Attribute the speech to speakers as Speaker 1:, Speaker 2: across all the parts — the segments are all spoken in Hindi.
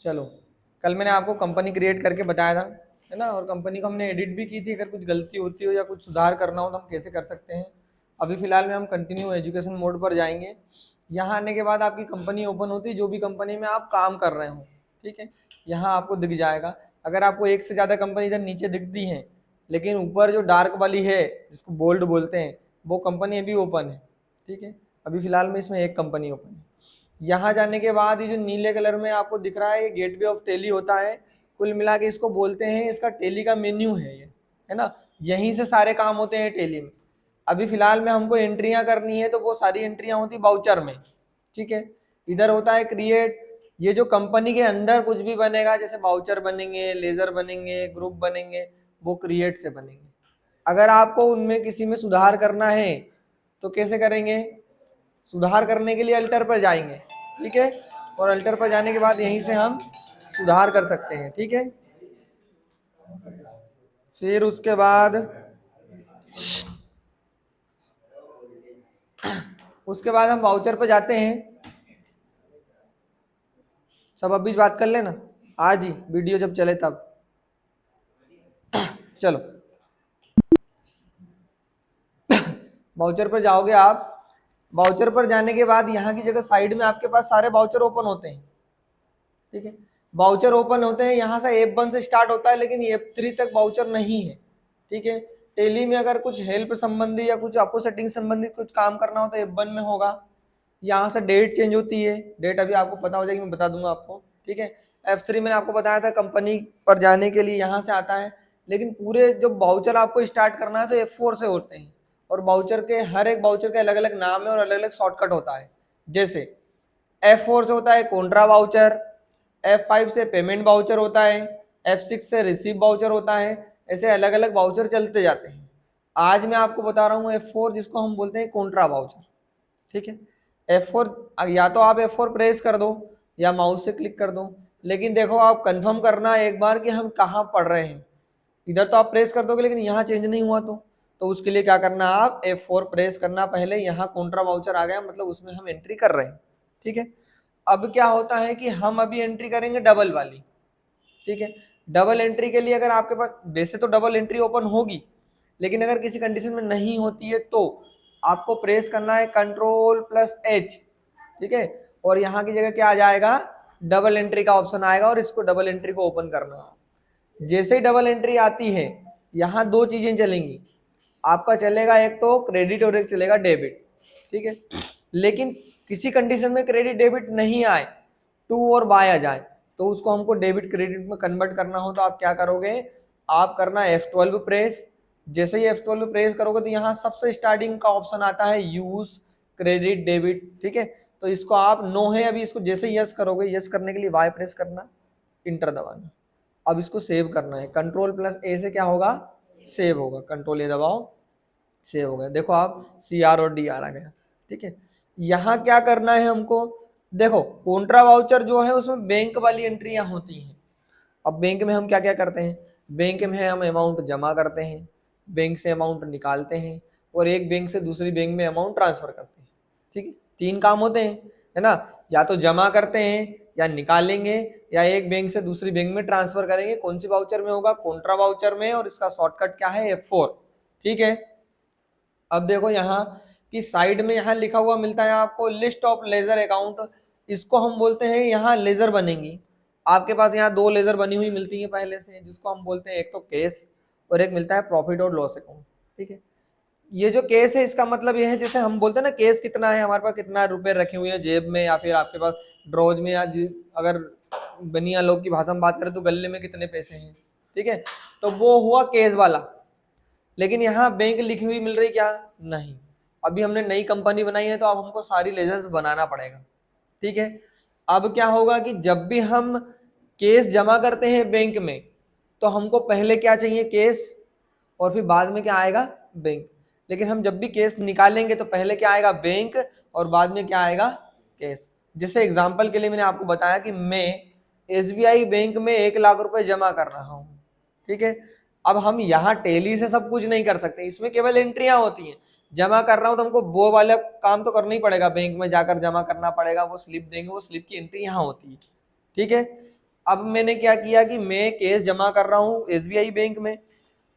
Speaker 1: चलो, कल मैंने आपको कंपनी क्रिएट करके बताया था, है ना, और कंपनी को हमने एडिट भी की थी। अगर कुछ गलती होती हो या कुछ सुधार करना हो तो हम कैसे कर सकते हैं। अभी फिलहाल में हम कंटिन्यू एजुकेशन मोड पर जाएंगे। यहाँ आने के बाद आपकी कंपनी ओपन होती है, जो भी कंपनी में आप काम कर रहे हो, ठीक है, यहाँ आपको दिख जाएगा। अगर आपको एक से ज़्यादा कंपनी इधर नीचे दिखती हैं, लेकिन ऊपर जो डार्क वाली है जिसको बोल्ड बोलते हैं, वो कंपनी अभी ओपन है, ठीक है। अभी फिलहाल में इसमें एक कंपनी ओपन है। यहाँ जाने के बाद ये जो नीले कलर में आपको दिख रहा है, ये गेटवे ऑफ टेली होता है। कुल मिला के इसको बोलते हैं, इसका टेली का मेन्यू है ये, है ना। यहीं से सारे काम होते हैं टेली में। अभी फिलहाल में हमको एंट्रियां करनी है, तो वो सारी एंट्रियां होती बाउचर में, ठीक है। इधर होता है क्रिएट। ये जो कंपनी के अंदर कुछ भी बनेगा, जैसे बाउचर बनेंगे, लेजर बनेंगे, ग्रुप बनेंगे, वो क्रिएट से बनेंगे। अगर आपको उनमें किसी में सुधार करना है तो कैसे करेंगे। सुधार करने के लिए अल्टर पर जाएंगे, ठीक है, और अल्टर पर जाने के बाद यहीं से हम सुधार कर सकते हैं, ठीक है। फिर उसके बाद हम वाउचर पर जाते हैं। सब अभी बात कर लेना, आज ही वीडियो जब चले तब। चलो, वाउचर पर जाओगे आप। वाउचर पर जाने के बाद यहाँ की जगह साइड में आपके पास सारे वाउचर ओपन होते हैं, ठीक है। वाउचर ओपन होते हैं, यहाँ से F1 से स्टार्ट होता है, लेकिन F3 तक वाउचर नहीं है, ठीक है। टेली में अगर कुछ हेल्प संबंधी या कुछ आपको सेटिंग संबंधित कुछ काम करना हो तो F1 में होगा। यहाँ से डेट चेंज होती है, डेट अभी आपको पता हो जाएगी, मैं बता दूंगा आपको, ठीक है। F3 मैंने आपको बताया था कंपनी पर जाने के लिए यहाँ से आता है। लेकिन पूरे जो वाउचर आपको स्टार्ट करना है तो F4 से होते हैं, और वाउचर के हर एक वाउचर के अलग अलग नाम है और अलग अलग शॉर्टकट होता है। जैसे F4 से होता है कॉन्ट्रा वाउचर, F5 से पेमेंट वाउचर होता है, F6 से रिसीव वाउचर होता है। ऐसे अलग अलग वाउचर चलते जाते हैं। आज मैं आपको बता रहा हूँ F4, जिसको हम बोलते हैं कॉन्ट्रा वाउचर, ठीक है। F4 या तो आप F4 प्रेस कर दो या माउस से क्लिक कर दो, लेकिन देखो आप कंफर्म करना एक बार कि हम कहाँ पढ़ रहे हैं। इधर तो आप प्रेस कर दोगे लेकिन यहाँ चेंज नहीं हुआ तो उसके लिए क्या करना, आप F4 प्रेस करना पहले। यहाँ कॉन्ट्रा वाउचर आ गया, मतलब उसमें हम एंट्री कर रहे हैं, ठीक है। अब क्या होता है कि हम अभी एंट्री करेंगे डबल वाली, ठीक है। डबल एंट्री के लिए अगर आपके पास, वैसे तो डबल एंट्री ओपन होगी, लेकिन अगर किसी कंडीशन में नहीं होती है तो आपको प्रेस करना है Ctrl+H, ठीक है। और यहाँ की जगह क्या आ जाएगा, डबल एंट्री का ऑप्शन आएगा, और इसको डबल एंट्री को ओपन करना। जैसे ही डबल एंट्री आती है, यहाँ दो चीजें चलेंगी। आपका चलेगा एक तो क्रेडिट और एक चलेगा डेबिट, ठीक है। लेकिन किसी कंडीशन में क्रेडिट डेबिट नहीं आए, टू और बाय आ जाए, तो उसको हमको डेबिट क्रेडिट में कन्वर्ट करना हो तो आप क्या करोगे, आप करना F12 प्रेस। जैसे ही F12 प्रेस करोगे तो यहाँ सबसे स्टार्टिंग का ऑप्शन आता है यूज क्रेडिट डेबिट, ठीक है। तो इसको आप नो है अभी, इसको जैसे यस करोगे, यस करने के लिए वाई प्रेस करना, इंटर दबाना। अब इसको सेव करना है, Ctrl+A से क्या होगा, सेव होगा। Ctrl+A दबाओ, सेव हो गया। देखो आप CR और DR आ गया, ठीक है। यहाँ क्या करना है हमको, देखो कॉन्ट्रा वाउचर जो है उसमें बैंक वाली एंट्रियां होती हैं। अब बैंक में हम क्या क्या करते हैं, बैंक में हम अमाउंट जमा करते हैं, बैंक से अमाउंट निकालते हैं, और एक बैंक से दूसरी बैंक में अमाउंट ट्रांसफर करते हैं, ठीक है। तीन काम होते हैं, है ना। या तो जमा करते हैं, या निकालेंगे, या एक बैंक से दूसरी बैंक में ट्रांसफर करेंगे। कौन सी वाउचर में होगा, कॉन्ट्रा वाउचर में, और इसका शॉर्टकट क्या है, F4, ठीक है। अब देखो यहाँ की साइड में यहाँ लिखा हुआ मिलता है आपको लिस्ट ऑफ लेजर अकाउंट। इसको हम बोलते हैं, यहाँ लेजर बनेंगी आपके पास। यहाँ दो लेजर बनी हुई मिलती है पहले से, जिसको हम बोलते हैं एक तो केस, और एक मिलता है प्रॉफिट और लॉस अकाउंट, ठीक है। ये जो केस है इसका मतलब ये है, जैसे हम बोलते हैं ना, केस कितना है हमारे पास, कितना रुपए रखे हुए हैं जेब में, या फिर आपके पास ड्रॉज में, या अगर बनिया लोग की भाषा में बात करें तो गले में कितने पैसे हैं, ठीक है। तो वो हुआ केस वाला। लेकिन यहाँ बैंक लिखी हुई मिल रही क्या, नहीं। अभी हमने नई कंपनी बनाई है तो अब हमको सारी लेजर्स बनाना पड़ेगा, ठीक है। अब क्या होगा कि जब भी हम केस जमा करते हैं बैंक में, तो हमको पहले क्या चाहिए, केस, और फिर बाद में क्या आएगा, बैंक। लेकिन हम जब भी केस निकालेंगे तो पहले क्या आएगा, बैंक, और बाद में क्या आएगा, केस। जैसे एग्जांपल के लिए मैंने आपको बताया कि मैं SBI बैंक में 1 लाख रुपए जमा कर रहा हूं, ठीक है। अब हम यहाँ टेली से सब कुछ नहीं कर सकते, इसमें केवल एंट्रियां होती हैं। जमा कर रहा हूं तो हमको वो वाला काम तो करना ही पड़ेगा, बैंक में जाकर जमा करना पड़ेगा, वो स्लिप देंगे, वो स्लिप की एंट्री यहाँ होती है, ठीक है। अब मैंने क्या किया कि मैं केस जमा कर रहा हूँ एसबीआई बैंक में,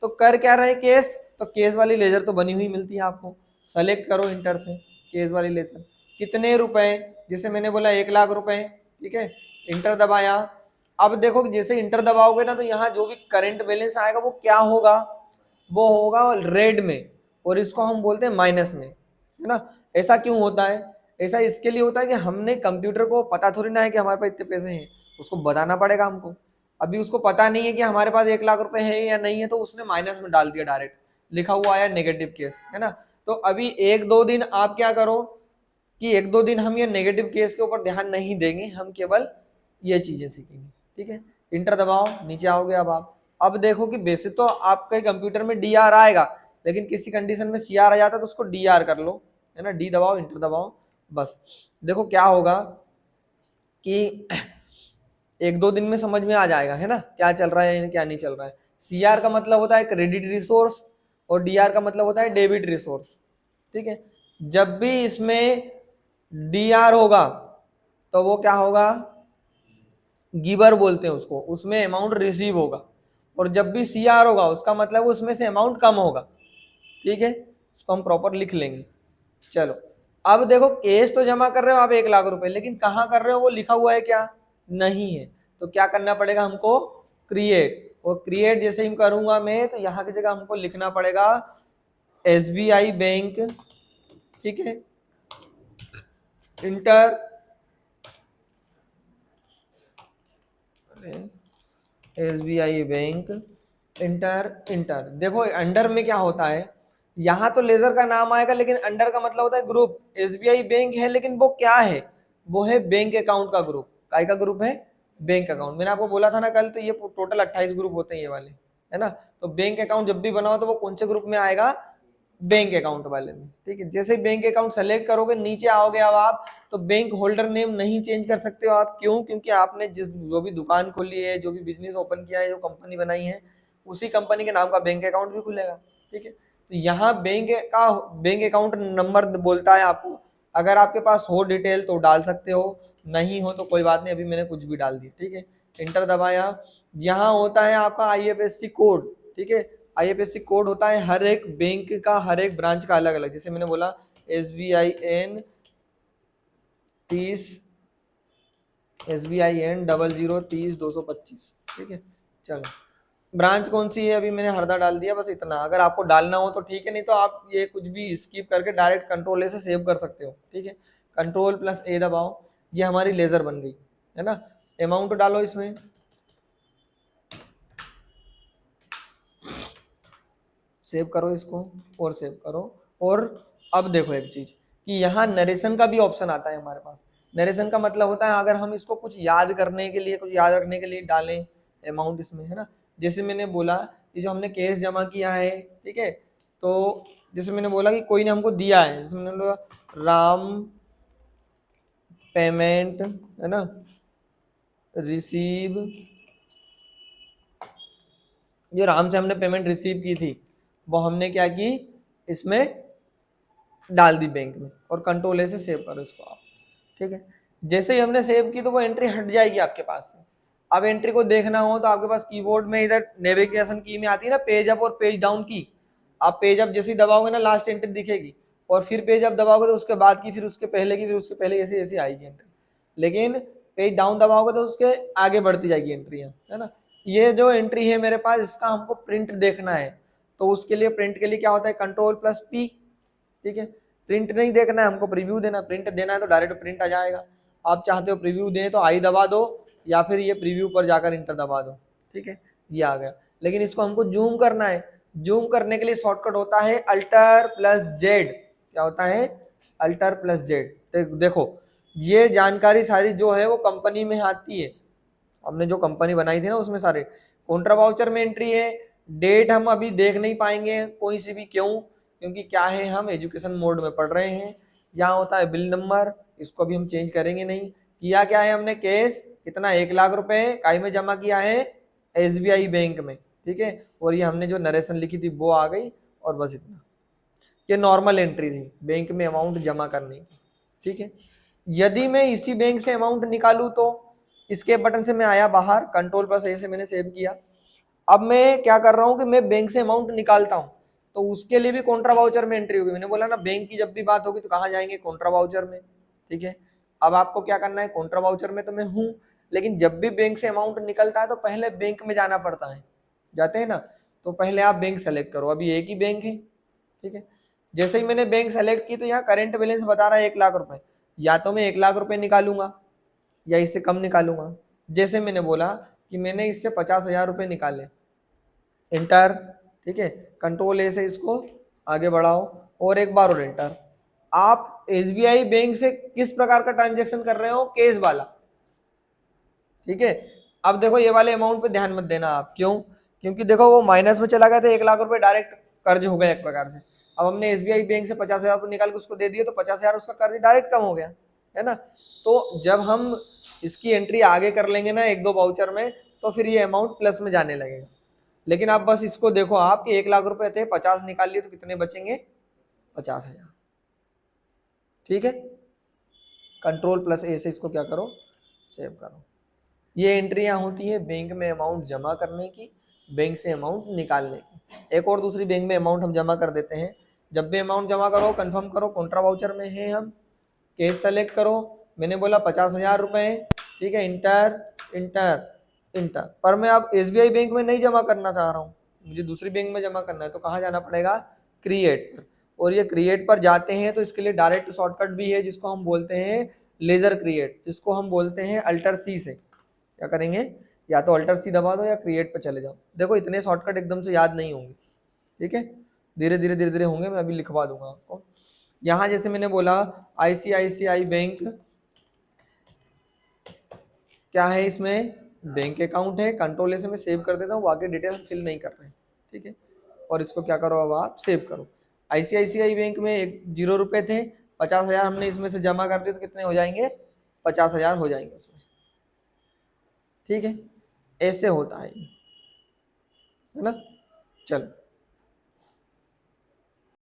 Speaker 1: तो कर क्या रहे केस, तो केस वाली लेजर तो बनी हुई मिलती है आपको, सेलेक्ट करो इंटर से केस वाली लेजर, कितने रुपए, जैसे मैंने बोला 1 लाख रुपए, ठीक है, इंटर दबाया। अब देखो जैसे इंटर दबाओगे ना तो यहाँ जो भी करंट बैलेंस आएगा वो क्या होगा, वो होगा रेड में, और इसको हम बोलते हैं माइनस में, है ना। ऐसा क्यों होता है, ऐसा इसके लिए होता है कि हमने कंप्यूटर को पता थोड़ी ना है कि हमारे पास इतने पैसे हैं, उसको बताना पड़ेगा हमको। अभी उसको पता नहीं है कि हमारे पास 1 लाख रुपए है या नहीं है, तो उसने माइनस में डाल दिया, डायरेक्ट लिखा हुआ आया नेगेटिव केस, है ना। तो अभी 1-2 दिन आप क्या करो कि 1-2 दिन हम ये नेगेटिव केस के ऊपर ध्यान नहीं देंगे, हम केवल ये चीजें सीखेंगे, ठीक है। इंटर दबाओ, नीचे आओगे अब आप, अब देखो कि वैसे तो आपके कंप्यूटर में डी आर आएगा, लेकिन किसी कंडीशन में सी आर आ जाता है तो उसको डी आर कर लो, है ना, डी दबाओ, इंटर दबाओ, बस। देखो क्या होगा कि 1-2 दिन में समझ में आ जाएगा, है ना, क्या चल रहा है क्या नहीं चल रहा है। सी आर का मतलब होता है क्रेडिट रिसोर्स, और डी आर का मतलब होता है डेबिट रिसोर्स, ठीक है। जब भी इसमें डी आर होगा तो वो क्या होगा, गिवर बोलते हैं उसको, उसमें अमाउंट रिसीव होगा, और जब भी सी आर होगा उसका मतलब उसमें से अमाउंट कम होगा, ठीक है, इसको हम प्रॉपर लिख लेंगे। चलो अब देखो केस तो जमा कर रहे हो आप 1 लाख रुपए, लेकिन कहाँ कर रहे हो वो लिखा हुआ है क्या, नहीं है, तो क्या करना पड़ेगा हमको, क्रिएट, और क्रिएट जैसे ही करूंगा मैं तो यहाँ की जगह हमको लिखना पड़ेगा एसबीआई बैंक, ठीक है, inter, SBI bank, inter, inter. देखो अंडर में क्या होता है, यहाँ तो लेजर का नाम आएगा, लेकिन अंडर का मतलब होता है ग्रुप, एसबीआई बैंक है लेकिन वो क्या है, वो है बैंक अकाउंट का ग्रुप, काय का ग्रुप है, बैंक अकाउंट। मैंने आपको बोला था ना कल, तो ये टोटल 28 ग्रुप होते हैं ये वाले, है ना। तो बैंक अकाउंट जब भी बनाओ तो वो कौन से ग्रुप में आएगा, बैंक अकाउंट वाले में, ठीक है। जैसे बैंक अकाउंट सेलेक्ट करोगे नीचे आओगे अब आप, तो बैंक होल्डर नेम नहीं चेंज कर सकते हो आप, क्यों, क्योंकि आपने जिस जो भी दुकान खोली है, जो भी बिजनेस ओपन किया है, जो कंपनी बनाई है, उसी कंपनी के नाम का बैंक अकाउंट भी खुलेगा, ठीक है। तो यहाँ बैंक अकाउंट नंबर बोलता है आपको, अगर आपके पास हो डिटेल तो डाल सकते हो, नहीं हो तो कोई बात नहीं, अभी मैंने कुछ भी डाल दिया, ठीक है। इंटर दबाया, यहाँ होता है आपका आईएफएससी कोड, ठीक है। आईएफएससी कोड होता है हर एक बैंक का, हर एक ब्रांच का अलग अलग, जैसे मैंने बोला SBIN 30, SBIN 0030-225, ठीक है। चलो ब्रांच कौन सी है, अभी मैंने हरदा डाल दिया, बस इतना, अगर आपको डालना हो तो ठीक है, नहीं तो आप ये कुछ भी स्किप करके डायरेक्ट कंट्रोल ए से सेव कर सकते हो, ठीक है। कंट्रोल+A दबाओ, ये हमारी लेजर बन गई, है ना। अमाउंट डालो इसमें, सेव करो इसको, और सेव करो। और अब देखो एक चीज कि यहाँ नरेशन का भी ऑप्शन आता है हमारे पास। नरेशन का मतलब होता है अगर हम इसको कुछ याद करने के लिए, कुछ याद रखने के लिए डालें अमाउंट इसमें, है ना। जैसे मैंने बोला कि जो हमने केस जमा किया है, ठीक है, तो जैसे मैंने बोला कि कोई ने हमको दिया है, जैसे मैंने बोला राम पेमेंट, है ना, रिसीव, जो राम से हमने पेमेंट रिसीव की थी वो हमने क्या की, इसमें डाल दी बैंक में, और कंट्रोल ए से सेव करो इसको आप, ठीक है। जैसे ही हमने सेव की तो वो एंट्री हट जाएगी आपके पास से। अब एंट्री को देखना हो तो आपके पास कीबोर्ड में इधर नेविगेशन की में आती है ना पेज अप और पेज डाउन की, आप पेज अप जैसे ही दबाओगे ना लास्ट एंट्री दिखेगी, और फिर पेज अप दबाओगे तो उसके बाद की, फिर उसके पहले की, फिर उसके पहले, ऐसे ऐसे आएगी एंट्री। लेकिन पेज डाउन दबाओगे तो उसके आगे बढ़ती जाएगी एंट्रियां, है ना। ये जो एंट्री है मेरे पास, इसका हमको प्रिंट देखना है, तो उसके लिए प्रिंट के लिए क्या होता है, कंट्रोल+P, ठीक है। प्रिंट नहीं देखना है हमको, प्रीव्यू देना, प्रिंट देना है तो डायरेक्ट प्रिंट आ जाएगा। आप चाहते हो प्रीव्यू दें तो आई दबा दो, या फिर ये प्रीव्यू पर जाकर इंटर दबा दो, ठीक है, ये आ गया। लेकिन इसको हमको जूम करना है, जूम करने के लिए शॉर्टकट होता है Alt+Z, क्या होता है, Alt+Z। देखो ये जानकारी सारी जो है वो कंपनी में आती है, हमने जो कंपनी बनाई थी ना उसमें सारे। काउंटर वाउचर में एंट्री है, डेट हम अभी देख नहीं पाएंगे कोई सी भी, क्यों, क्योंकि क्या है हम एजुकेशन मोड में पढ़ रहे हैं। यहाँ होता है बिल नंबर, इसको भी हम चेंज करेंगे नहीं। किया क्या है हमने, केस कितना 1 लाख रुपए काई में जमा किया है, SBI बैंक में, ठीक है। और ये हमने जो नरेशन लिखी थी वो आ गई, और बस इतना। ये नॉर्मल एंट्री थी बैंक में अमाउंट जमा करने की, ठीक है। यदि मैं इसी बैंक से अमाउंट निकालूं तो एस्केप बटन से मैं आया बाहर, कंट्रोल प्लस ए से मैंने सेव किया। अब मैं क्या कर रहा हूँ कि मैं बैंक से अमाउंट निकालता हूँ, तो उसके लिए भी कॉन्ट्रा वाउचर में एंट्री होगी। मैंने बोला ना बैंक की जब भी बात होगी तो कहाँ जाएंगे, कॉन्ट्रा वाउचर में। ठीक है, अब आपको क्या करना है, कॉन्ट्रा वाउचर में तो मैं हूँ, लेकिन जब भी बैंक से अमाउंट निकलता है तो पहले बैंक में जाना पड़ता है, जाते हैं ना, तो पहले आप बैंक सेलेक्ट करो। अभी एक ही बैंक है, ठीक है। जैसे ही मैंने बैंक सेलेक्ट की तो यहाँ करंट बैलेंस बता रहा है 1 लाख रुपए, या तो मैं 1 लाख रुपए निकालूंगा या इससे कम निकालूंगा। जैसे मैंने बोला कि मैंने इससे 50,000 रुपए निकाले, इंटर, ठीक है, कंट्रोल ए से इसको आगे बढ़ाओ और एक बार और इंटर। आप एसबीआई बैंक से किस प्रकार का ट्रांजेक्शन कर रहे हो, कैश वाला, ठीक है। अब देखो ये वाले अमाउंट पे ध्यान मत देना आप, क्यों, क्योंकि देखो वो माइनस में चला गया था, 1 लाख रुपए डायरेक्ट कर्ज हो गया एक प्रकार से। अब हमने एसबीआई बैंक से 50,000 रुपये निकाल के उसको दे दिए तो 50,000 उसका कर्ज डायरेक्ट कम हो गया, है ना। तो जब हम इसकी एंट्री आगे कर लेंगे ना एक दो वाउचर में, तो फिर ये अमाउंट प्लस में जाने लगेगा। लेकिन आप बस इसको देखो आप कि 1 लाख रुपए थे, 50 निकाल लिए तो कितने बचेंगे, 50,000। ठीक है, कंट्रोल प्लस ए से इसको क्या करो, सेव करो। ये एंट्रियां होती है बैंक में अमाउंट जमा करने की, बैंक से अमाउंट निकालने की। एक और दूसरी बैंक में अमाउंट हम जमा कर देते हैं। जब भी अमाउंट जमा करो कंफर्म करो कॉन्ट्रा वाउचर में है हम, केस सेलेक्ट करो, मैंने बोला 50,000 रुपए, ठीक है, इंटर इंटर इंटर। पर मैं अब एसबीआई बैंक में नहीं जमा करना चाह रहा हूँ, मुझे दूसरी बैंक में जमा करना है, तो कहाँ जाना पड़ेगा, क्रिएट पर। और ये क्रिएट पर जाते हैं तो इसके लिए डायरेक्ट शॉर्टकट भी है जिसको हम बोलते हैं लेजर क्रिएट, जिसको हम बोलते हैं अल्टर सी से। क्या करेंगे, या तो अल्टर सी दबा दो या क्रिएट पे चले जाओ। देखो इतने शॉर्टकट एकदम से याद नहीं होंगे, ठीक है, धीरे धीरे होंगे, मैं अभी लिखवा दूंगा आपको। यहाँ जैसे मैंने बोला आईसीआईसीआई बैंक, क्या है इसमें, बैंक अकाउंट है, कंट्रोल ए से मैं सेव कर देता हूँ, आगे डिटेल हम फिल नहीं कर रहे हैं, ठीक है। और इसको क्या करो अब आप सेव करो। आईसीआईसीआई बैंक में 0 रुपए थे, 50,000 हमने इसमें से जमा कर दिए तो कितने हो जाएंगे, 50,000 हो जाएंगे इसमें, ठीक है। ऐसे होता है ना, चलो।